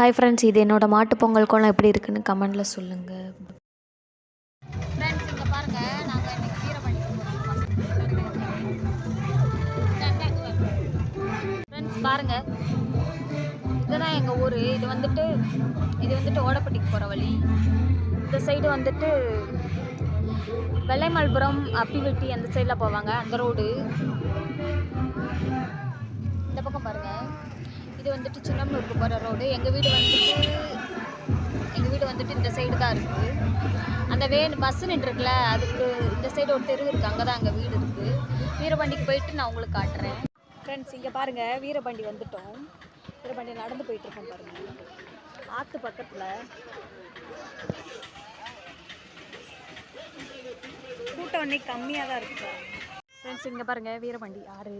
Hi friends, இது என்னோட மாட்டுப் பொங்கல் கோலம் எப்படி இருக்குன்னு கமெண்ட்ல சொல்லுங்க. ஃப்ரெண்ட்ஸ் இங்கே பாருங்கள், நாங்கள் இன்னைக்கு வீரபாண்டிக்கு போகிறோம். ஃப்ரெண்ட்ஸ் பாருங்கள், இதுதான் எங்கள் ஊர். இது வந்துட்டு ஓடப்பட்டிக்கு போகிற வழி. இந்த சைடு வந்துட்டு வெள்ளைமல்புரம், அப்பிவெட்டி அந்த சைடில் போவாங்க, அந்த ரோடு. இந்த பக்கம் பாருங்கள், இது வந்துட்டு சின்னம்னூருக்கு போகிற ரோடு. எங்கள் வீடு வந்துட்டு இந்த சைடு தான் இருக்குது. அந்த பஸ்ஸு நின்றுருக்குல, அதுக்கு இந்த சைடு ஒரு தெரு இருக்குது, அங்கே தான் எங்கள் வீடு இருக்குது. வீரபாண்டிக்கு போயிட்டு நான் உங்களுக்கு காட்டுறேன். ஃப்ரெண்ட்ஸ் இங்கே பாருங்கள், வீரபாண்டி வந்துட்டோம். வீரபாண்டி நடந்து போயிட்டுருக்கோம் பாருங்கள், ஆற்று பக்கத்தில். கூட்டம் இன்னைக்கு கம்மியாக தான் இருக்குது. ஃப்ரெண்ட்ஸ் இங்கே பாருங்கள், வீரபாண்டி ஆறு.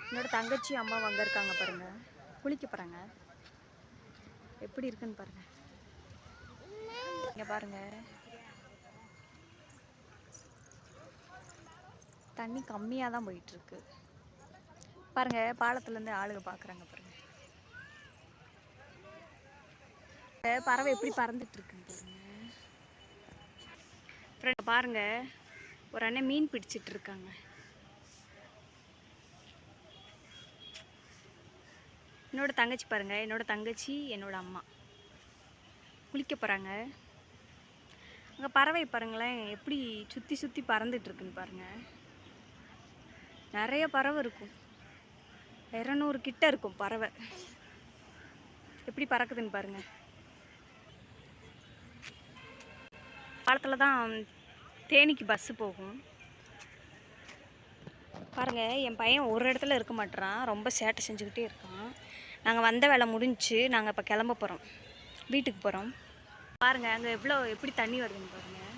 என்னோட தங்கச்சி அம்மா அங்கே இருக்காங்க பாருங்கள், குளிக்க போகிறாங்க. எப்படி இருக்குன்னு பாருங்கள். இங்கே பாருங்கள், தண்ணி கம்மியாக தான் போயிட்டுருக்கு பாருங்கள். பாலத்துலேருந்து ஆளுங்க பார்க்குறாங்க பாருங்கள். பறவை எப்படி பறந்துட்டு இருக்குன்னு பாருங்கள். ஃப்ரெண்ட் பாருங்கள், ஒரு அண்ணன் மீன் பிடிச்சிட்டு இருக்காங்க. என்னோட தங்கச்சி பாருங்கள், என்னோட அம்மா குளிக்க போகிறாங்க. அங்கே பறவை பாருங்களேன், எப்படி சுற்றி சுற்றி பறந்துட்டுருக்குன்னு பாருங்கள். நிறைய பறவை இருக்கும், 200 கிட்ட இருக்கும் பறவை. எப்படி பறக்குதுன்னு பாருங்கள். பாலத்தில் தான் தேனிக்கு பஸ்ஸு போகும் பாருங்கள். என் பையன் ஒரு இடத்துல இருக்க மாட்டேறான், ரொம்ப சேட்டை செஞ்சுக்கிட்டே இருக்கான். நாங்கள் வந்த வேலை முடிஞ்சு, நாங்கள் இப்போ கிளம்ப போகிறோம், வீட்டுக்கு போகிறோம். பாருங்கள் அங்கே எப்படி தண்ணி வருதுன்னு பாருங்கள்.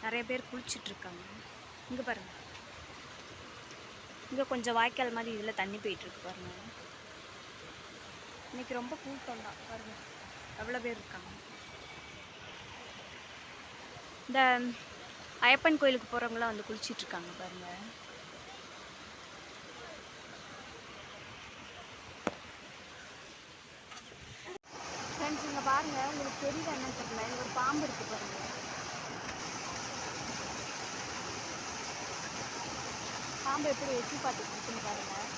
நிறைய பேர் குளிச்சிட்ருக்காங்க. இங்கே பாருங்கள், இங்கே கொஞ்சம் வாய்க்கால் மாதிரி இதில் தண்ணி போயிட்டுருக்கு பாருங்கள். இன்றைக்கி ரொம்ப கூட்டம் தான் பாருங்கள், எவ்வளோ பேர் இருக்காங்க. இந்த ஐயப்பன் கோயிலுக்கு போகிறவங்களாம் வந்து குளிச்சிட்ருக்காங்க பாருங்கள். ஃப்ரெண்ட்ஸ் இங்கே பாருங்கள், உங்களுக்கு தெரியல என்னன்னு தெரியல, இங்கே ஒரு பாம்பு இருக்குது பாருங்கள். பாம்பு எப்படி எட்டி பார்த்துட்டு இருக்குன்னு பாருங்கள்.